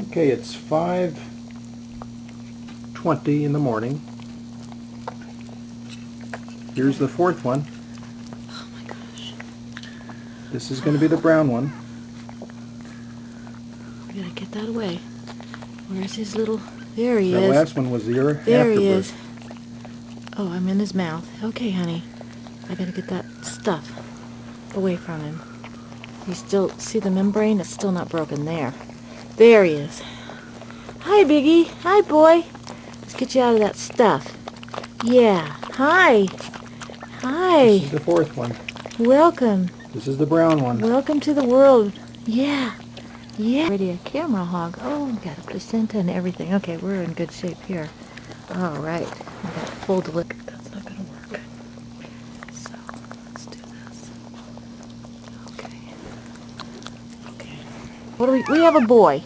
Okay, it's 5:20 in the morning. Here's the fourth one. Oh my gosh. This is going to be the brown one. We gotta get that away. Where's his little... There he That is. last one was the There afterbirth. he is. Oh, I'm in his mouth. Okay, honey. I gotta get that stuff away from him. You still see the membrane? It's still not broken. There. There he is. Hi, Biggie. Hi, boy. Let's get you out of that stuff. Yeah. Hi. Hi. This is the fourth one. Welcome. This is the brown one. Welcome to the world. Yeah. Yeah. Already a camera hog. Oh, we got a placenta and everything. Okay, we're in good shape here. All right. We got full delivery. That's not going to work. So, let's do this. Okay. Okay. What do we have a boy.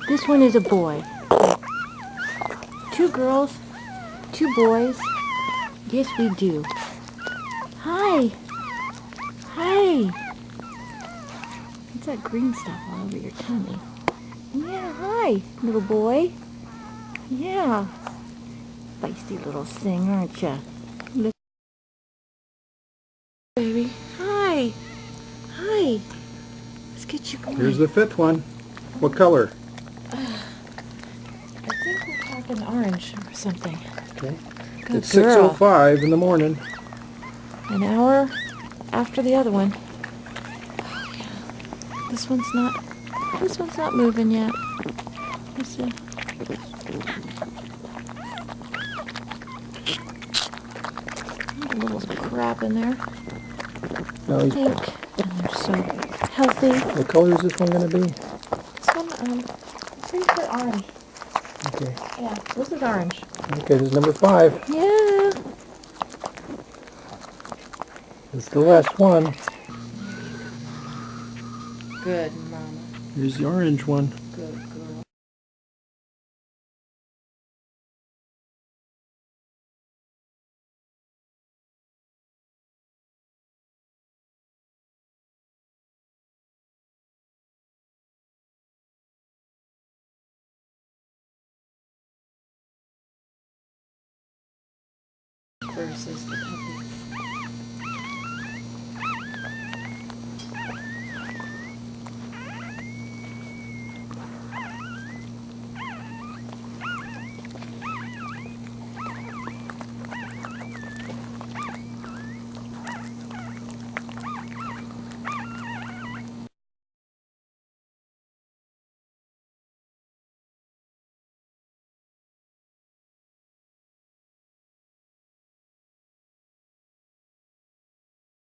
This one is a boy. 2 girls, 2 boys. Yes, we do. Hi. Hi. What's that green stuff all over your tummy? Yeah, hi, little boy. Yeah. Feisty little thing, aren't ya? Look, baby. Hi. Hi. Let's get you going. Here's the fifth one. What color? I think we're talking orange or something. Okay. Good It's girl. 6:05 in the morning. An hour after the other one. Oh, yeah. This one's not moving yet. Let's see. A little crap in there. No, Pink. And they're so healthy. what color is this one going to be? This one, I think they're orange. Okay. Yeah, this is orange. Okay, this is number 5. Yeah. It's the last one. Good mama. Here's the orange one. Good girl. Versus the puppy.